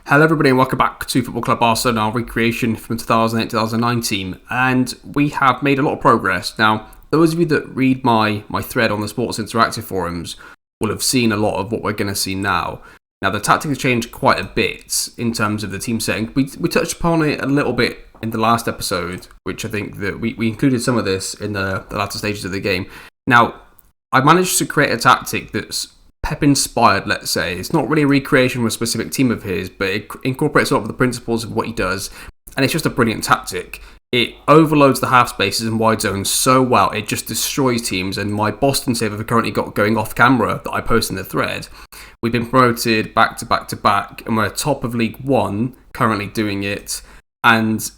Hello everybody and welcome back to Football Club Barcelona, our recreation from 2008-2019, and we have made a lot of progress. Now, those of you that read my thread on the Sports Interactive forums will have seen a lot of what we're going to see now. Now, the tactic has changed quite a bit in terms of the team setting. We touched upon it a little bit in the last episode, which I think that we included some of this in the latter stages of the game. Now, I managed to create a tactic that's Pep inspired, let's say. It's not really a recreation of a specific team of his, but it incorporates a lot of the principles of what he does, and it's just a brilliant tactic. It overloads the half spaces and wide zones so well, it just destroys teams. And my Boston save I've currently got going off camera that I post in the thread. We've been promoted back to back to back, and we're top of League One currently doing it, and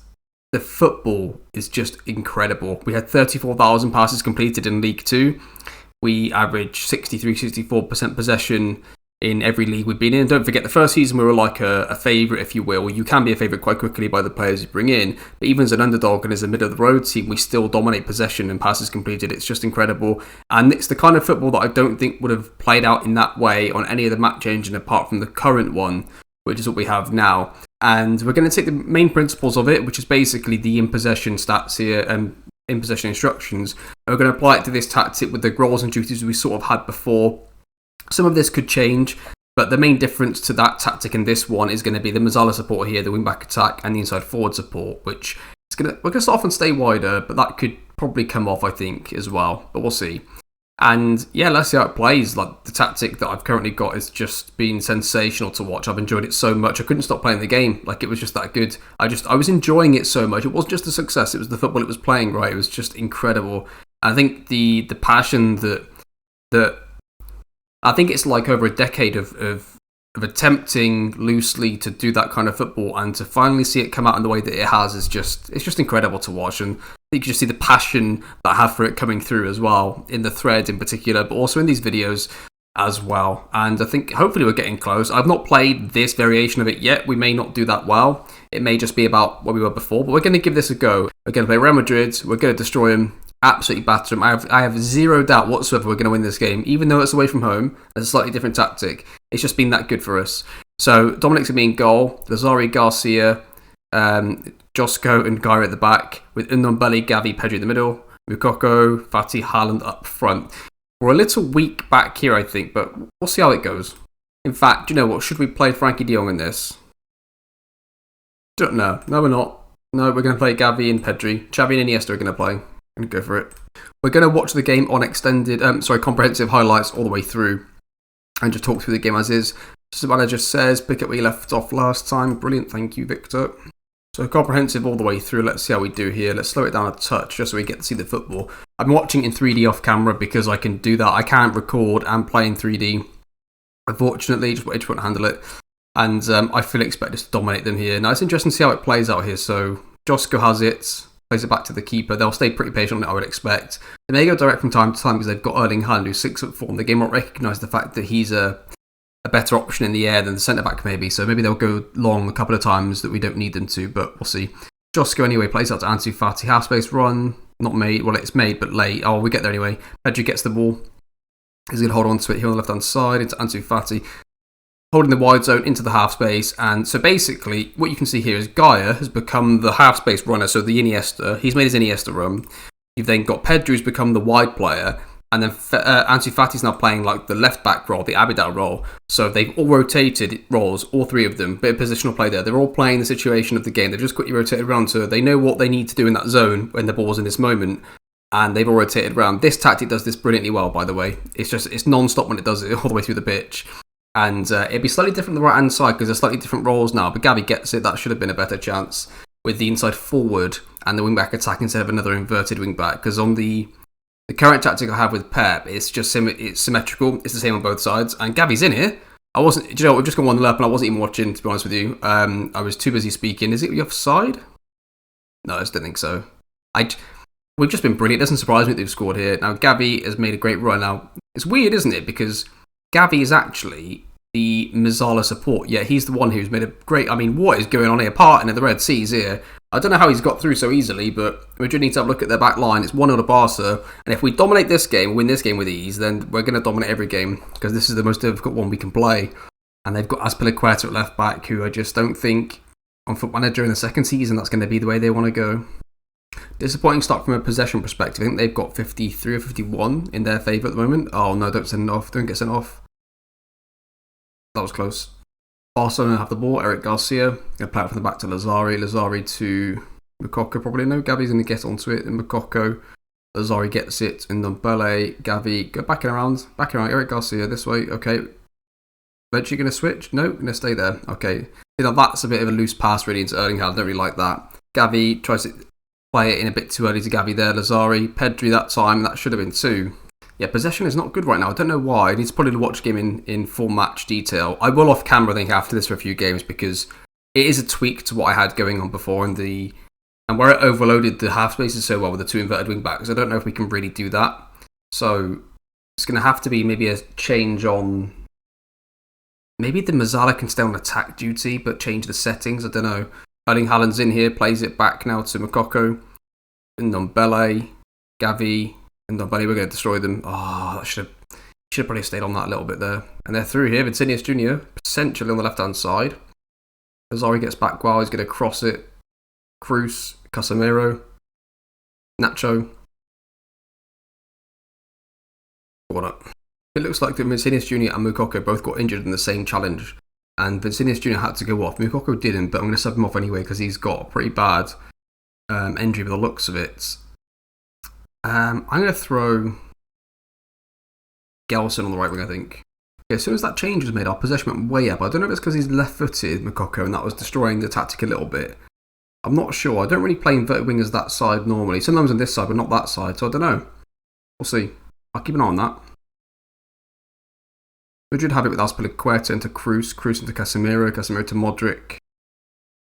the football is just incredible. We had 34,000 passes completed in League Two. We average 63-64% possession in every league we've been in. Don't forget, the first season we were like a favourite, if you will. You can be a favourite quite quickly by the players you bring in. But even as an underdog and as a middle-of-the-road team, we still dominate possession and passes completed. It's just incredible. And it's the kind of football that I don't think would have played out in that way on any of the map changing apart from the current one, which is what we have now. And we're going to take the main principles of it, which is basically the in-possession stats here and in possession instructions. We're going to apply it to this tactic with the roles and duties we sort of had before. Some of this could change, but the main difference to that tactic and this one is going to be the Mazzala support here, the wing-back attack, and the inside forward support, which we're going to start off and stay wider, but that could probably come off, I think, as well. But we'll see. And yeah, let's see how it plays. Like, the tactic that I've currently got has just been sensational to watch. I've enjoyed it so much. I couldn't stop playing the game. Like, it was just that good. I was enjoying it so much. It wasn't just a success. It was the football it was playing, right? It was just incredible. I think the passion that I think it's like over a decade of attempting loosely to do that kind of football, and to finally see it come out in the way that it has it's just incredible to watch. And you can just see the passion that I have for it coming through as well, in the thread in particular, but also in these videos as well. And I think hopefully we're getting close. I've not played this variation of it yet. We may not do that well. It may just be about what we were before, but we're going to give this a go. We're going to play Real Madrid. We're going to destroy them, absolutely batter them. I have zero doubt whatsoever we're going to win this game, even though it's away from home. It's a slightly different tactic. It's just been that good for us. So Dominic's going to be in goal. Lazari, Garcia, Josco and Guy at the back, with Ndombele, Gavi, Pedri in the middle, Mukoko, Fati, Haaland up front. We're a little weak back here, I think, but we'll see how it goes. In fact, do you know what? Should we play Frankie de Jong in this? Don't know. No, we're not. No, we're going to play Gavi and Pedri. Xavi and Iniesta are going to play. I'm going to go for it. We're going to watch the game on comprehensive highlights all the way through, and just talk through the game as is. Just the manager says, pick up where you left off last time. Brilliant, thank you, Victor. So comprehensive all the way through. Let's see how we do here. Let's slow it down a touch just so we get to see the football. I'm watching in 3D off camera because I can do that. I can't record and play in 3D. Unfortunately, just won't handle it. And I fully expect us to dominate them here. Now it's interesting to see how it plays out here. So Josco has it, plays it back to the keeper. They'll stay pretty patient on it, I would expect. They may go direct from time to time because they've got Erling Haaland, who's 6'4", and the game won't recognise the fact that he's a better option in the air than the centre-back maybe. So maybe they'll go long a couple of times that we don't need them to, but we'll see. Josco anyway plays out to Ansu Fati. Half-space run, not made. Well, it's made, but late. Oh, we get there anyway. Pedri gets the ball. He's going to hold on to it here on the left-hand side into Ansu Fati. Holding the wide zone into the half-space. And so basically, what you can see here is Gaia has become the half-space runner, so the Iniesta. He's made his Iniesta run. You've then got Pedri, who's become the wide player. And then Ansu Fati's now playing like the left-back role, the Abidal role. So they've all rotated roles, all three of them. Bit of positional play there. They're all playing the situation of the game. They've just quickly rotated around, so they know what they need to do in that zone when the ball's in this moment. And they've all rotated around. This tactic does this brilliantly well, by the way. It's non-stop when it does it all the way through the pitch. And it'd be slightly different on the right-hand side because there's slightly different roles now. But Gavi gets it. That should have been a better chance with the inside forward and the wing-back attack instead of another inverted wing-back. Because on the current tactic I have with Pep, it's just it's symmetrical. It's the same on both sides. And Gavi's in here. We've just got 1-0 up and I wasn't even watching, to be honest with you. I was too busy speaking. Is it offside? No, I just don't think so. We've just been brilliant. It doesn't surprise me that they've scored here. Now, Gavi has made a great run. Now, it's weird, isn't it? Because Gavi is actually the Mazzala support, yet he's the one who's made a great... I mean, what is going on here? Parting of the Red Seas here. I don't know how he's got through so easily, but we do need to have a look at their back line. It's 1-0 to Barca, and if we dominate this game, win this game with ease, then we're going to dominate every game, because this is the most difficult one we can play. And they've got Azpilicueta at left back, who I just don't think on Foot Manager in the second season that's going to be the way they want to go. Disappointing start from a possession perspective. I think they've got 53 or 51 in their favour at the moment. Oh no, don't send it off. Don't get sent off. That was close. Barcelona have the ball. Eric Garcia going to play it from the back to Lazari. Lazari to Moukoko probably. No, Gavi's going to get onto it. And Moukoko. Lazari gets it. And Ndombele. Gavi. Go back and around. Back and around. Eric Garcia this way. Okay. Eventually going to switch? No, going to stay there. Okay. You know, that's a bit of a loose pass really into Erling Haaland. I don't really like that. Gavi tries to play it in a bit too early to Gavi there. Lazari. Pedri that time. That should have been 2. Yeah, possession is not good right now. I don't know why. I need to probably watch the game in full match detail. I will off camera, I think, after this for a few games because it is a tweak to what I had going on before and where it overloaded the half spaces so well with the 2 inverted wing backs. I don't know if we can really do that. So it's going to have to be maybe a change on. Maybe the Mazzala can stay on attack duty, but change the settings. I don't know. Erling Haaland's in here, plays it back now to Moukoko, Ndombele, Gavi. And Ndombele, we're going to destroy them. Oh, that should have probably stayed on that a little bit there. And they're through here. Vinicius Jr. potentially on the left-hand side. Lazari gets back well. He's going to cross it. Cruz, Casemiro, Nacho. What up? It looks like that Vinicius Jr. and Moukoko both got injured in the same challenge. And Vinicius Jr. had to go off. Moukoko didn't, but I'm going to sub him off anyway because he's got a pretty bad injury by the looks of it. I'm going to throw Gelson on the right wing, I think. Okay, as soon as that change was made, our possession went way up. I don't know if it's because he's left-footed, Moukoko, and that was destroying the tactic a little bit. I'm not sure. I don't really play inverted wingers that side normally. Sometimes on this side, but not that side, so I don't know. We'll see. I'll keep an eye on that. Madrid have it with Azpilicueta into Cruz, Cruz into Casemiro, Casemiro to Modric.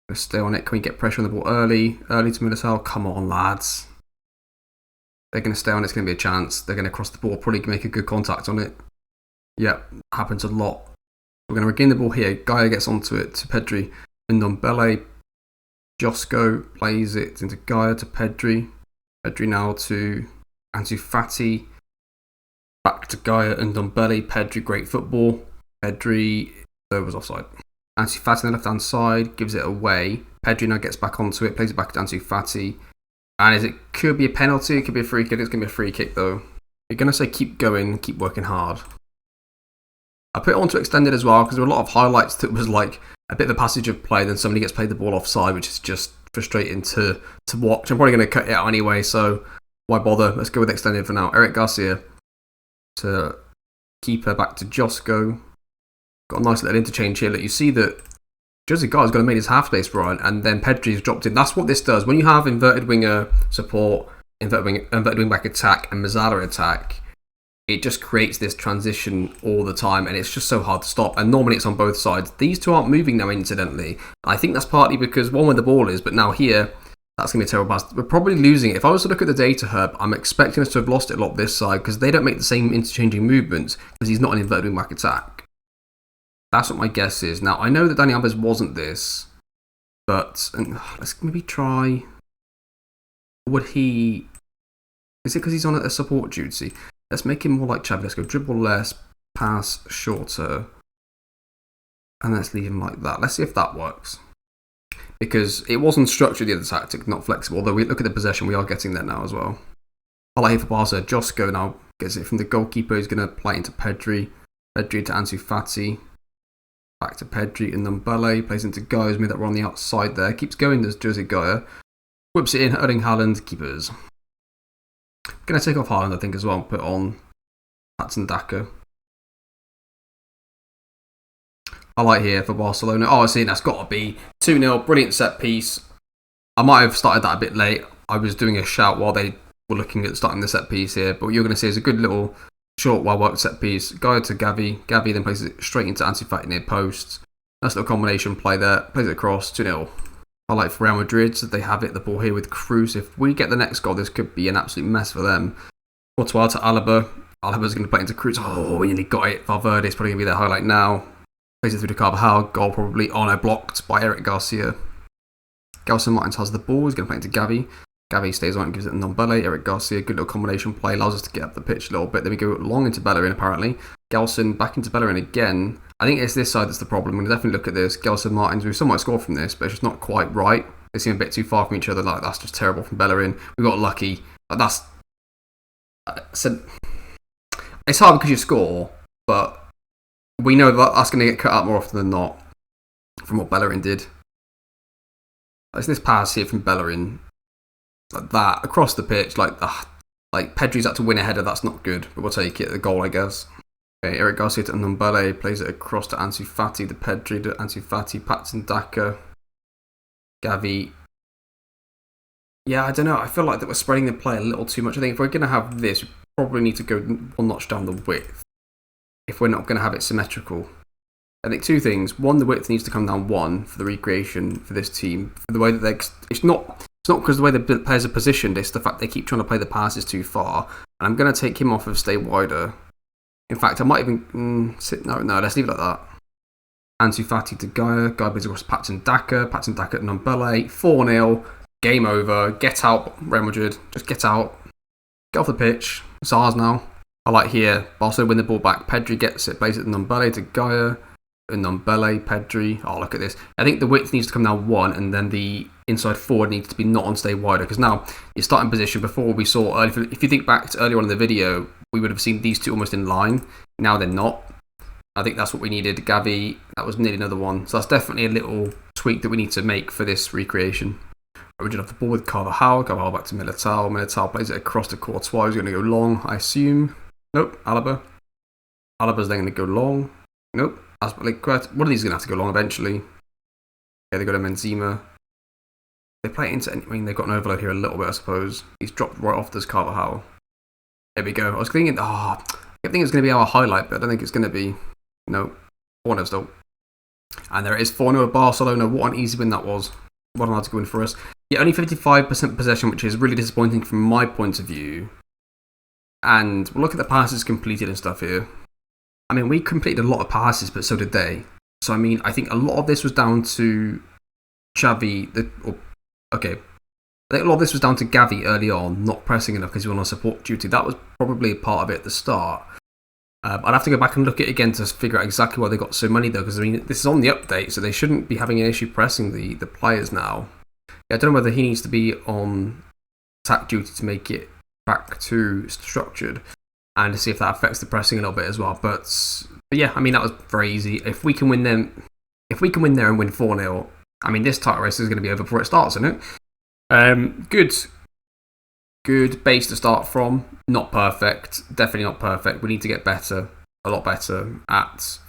Let's stay on it. Can we get pressure on the ball early? Early to Militao. Come on, lads. They're going to stay on it. It's going to be a chance. They're going to cross the ball. Probably make a good contact on it. Yep, happens a lot. We're going to regain the ball here. Gaia gets onto it to Pedri. Ndombele. Josco plays it into Gaia to Pedri. Pedri now to Ansu Fati. Back to Gaia and Ndombele. Pedri, great football. Pedri, there was offside. Ansu Fati on the left-hand side, gives it away. Pedri now gets back onto it, plays it back to Ansu Fati. And it could be a penalty, it could be a free kick. It's going to be a free kick though. You're going to say keep going, keep working hard. I put it onto extended as well because there were a lot of highlights that was like a bit of a passage of play, then somebody gets played the ball offside, which is just frustrating to watch. I'm probably going to cut it out anyway, so why bother? Let's go with extended for now. Eric Garcia to keeper back to Josco. Got a nice little interchange here. Look, you see that Jose Guy's going to make his half space run, and then Pedri's dropped in. That's what this does. When you have inverted winger support, inverted wing back attack, and Mazzala attack, it just creates this transition all the time, and it's just so hard to stop. And normally it's on both sides. These two aren't moving now, incidentally. I think that's partly because one where the ball is, but now here, that's going to be a terrible pass. We're probably losing it. If I was to look at the data hub, I'm expecting us to have lost it a lot this side because they don't make the same interchanging movements because he's not an inverted wing back attack. That's what my guess is. Now, I know that Dani Alves wasn't this, but let's maybe try. Would he? Is it because he's on a support duty? Let's make him more like Xavi. Let's go dribble less, pass shorter, and let's leave him like that. Let's see if that works. Because it wasn't structured, the other tactic, not flexible. Although we look at the possession, we are getting there now as well. I like here for Barca. Josco now gets it from the goalkeeper. He's going to play into Pedri. Pedri to Ansu Fati. Back to Pedri and Ndombele. Plays into Gaia. Who's made that run on the outside there. Keeps going, does Jose Gaia. Whips it in. Erling Haaland. Keepers. Going to take off Haaland, I think, as well. And put on Patson Daka. I like here for Barcelona. Oh, I see. That's got to be 2-0. Brilliant set piece. I might have started that a bit late. I was doing a shout while they were looking at starting the set piece here. But what you're going to see is a good little short, well-worked set piece. Gaia to Gavi. Gavi then plays it straight into Ansu Fati near post. Nice little combination play there. Plays it across. 2-0. I like for Real Madrid. So they have it, the ball here with Cruz. If we get the next goal, this could be an absolute mess for them. Courtois to Alaba. Alaba's going to play into Cruz. Oh, we nearly got it. Valverde's probably going to be their highlight now. Plays it through to Carvajal. Goal probably. Oh no, blocked by Eric Garcia. Gelson Martins has the ball. He's going to play into Gavi. Gavi stays on and gives it to Ndombele. Eric Garcia, good little combination play. Allows us to get up the pitch a little bit. Then we go long into Bellerin apparently. Gelson back into Bellerin again. I think it's this side that's the problem. We're going to definitely look at this. Gelson Martins, we still might score from this, but it's just not quite right. They seem a bit too far from each other. Like, that's just terrible from Bellerin. We got lucky. Like, so it's hard because you score, but we know that that's going to get cut out more often than not from what Bellerin did. It's this pass here from Bellerin, like that, across the pitch, like Pedri's had to win a header. That's not good, but we'll take it. The goal, I guess. Okay, Eric Garcia to Ndombele, plays it across to Ansu Fati, the Pedri to Ansu Fati, Patson Daka, Gavi. Yeah, I don't know. I feel like that we're spreading the play a little too much. I think if we're going to have this, we probably need to go one notch down the width if we're not going to have it symmetrical. I think two things. One, the width needs to come down one for the recreation for this team. For the way that it's not because the way the players are positioned, it's the fact they keep trying to play the passes too far. And I'm going to take him off of stay wider. In fact, I might even no, let's leave it like that. Ansu Fati to Gaia plays across Patson Daka at Ndombele, 4-0, game over, get out, Real Madrid, just get out, get off the pitch, it's ours now. I like here, Barcelona win the ball back, Pedri gets it, plays it to Ndombele to Gaia, Ndombele, Pedri, oh look at this. I think the width needs to come down one, and then the inside forward needs to be not on stay wider, because now your starting position before we saw, if you think back to earlier on in the video, we would have seen these two almost in line. Now they're not. I think that's what we needed. Gavi, that was nearly another one. So that's definitely a little tweak that we need to make for this recreation. We did have the ball with Carvajal back to Militao. Militao plays it across to Courtois, who's going to go long, I assume. Nope, Alaba. Alaba's then going to go long. Nope. One of these is going to have to go long eventually. Okay, they go to Benzema. They play it into, I mean, they've got an overload here a little bit, I suppose. He's dropped right off this Carvajal. There we go. I was thinking, I think it's going to be our highlight, but I don't think it's going to be. No, 4-0 still. And there it is, 4-0 at Barcelona. What an easy win that was. What an article win for us. Yeah, only 55% possession, which is really disappointing from my point of view. And we'll look at the passes completed and stuff here. I mean, we completed a lot of passes, but so did they. So, I mean, I think a lot of this was down to Xavi. I think a lot of this was down to Gavi early on, not pressing enough because he was on support duty. That was probably a part of it at the start. I'd have to go back and look at it again to figure out exactly why they got so many, though, because, I mean, this is on the update, so they shouldn't be having an issue pressing the players now. Yeah, I don't know whether he needs to be on attack duty to make it back to structured and to see if that affects the pressing a little bit as well. But yeah, I mean, that was very easy. If we can win there and win 4-0, I mean, this title race is going to be over before it starts, isn't it? Good base to start from. Not perfect. Definitely not perfect. We need to get better, a lot better at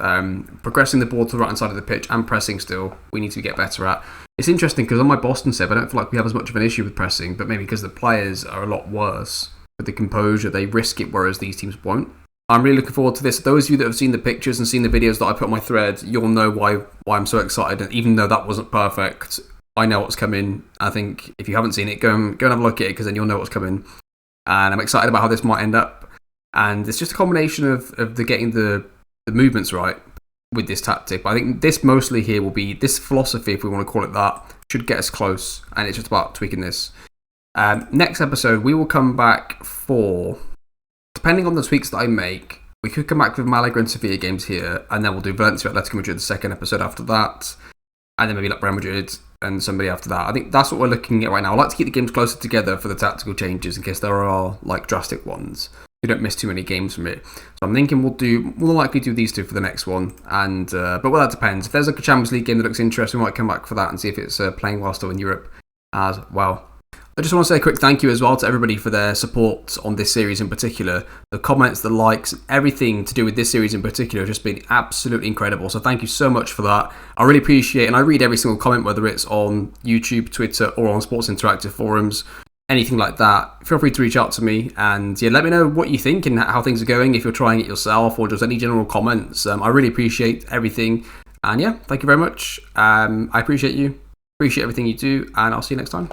progressing the ball to the right hand side of the pitch and pressing still. We need to get better at. It's interesting because on my Boston save, I don't feel like we have as much of an issue with pressing, but maybe because the players are a lot worse with the composure, they risk it, whereas these teams won't. I'm really looking forward to this. Those of you that have seen the pictures and seen the videos that I put on my thread, you'll know why I'm so excited. And even though that wasn't perfect, I know what's coming. I think if you haven't seen it, go and have a look at it because then you'll know what's coming. And I'm excited about how this might end up. And it's just a combination of getting the movements right with this tactic. But I think this mostly here will be, this philosophy, if we want to call it that, should get us close. And it's just about tweaking this. Next episode, we will come back for, depending on the tweaks that I make, we could come back with Malaga and Sevilla games here. And then we'll do Valencia, Atletico Madrid the second episode after that. And then maybe like Real Madrid and somebody after that. I think that's what we're looking at right now. I like to keep the games closer together for the tactical changes in case there are like drastic ones. You don't miss too many games from it. So I'm thinking we'll likely do these two for the next one. And but that depends. If there's like a Champions League game that looks interesting, we might come back for that and see if it's playing while still in Europe as well. I just want to say a quick thank you as well to everybody for their support on this series in particular. The comments, the likes, everything to do with this series in particular has just been absolutely incredible. So thank you so much for that. I really appreciate it. And I read every single comment, whether it's on YouTube, Twitter, or on Sports Interactive forums, anything like that. Feel free to reach out to me and yeah, let me know what you think and how things are going, if you're trying it yourself or just any general comments. I really appreciate everything. And yeah, thank you very much. I appreciate you. Appreciate everything you do. And I'll see you next time.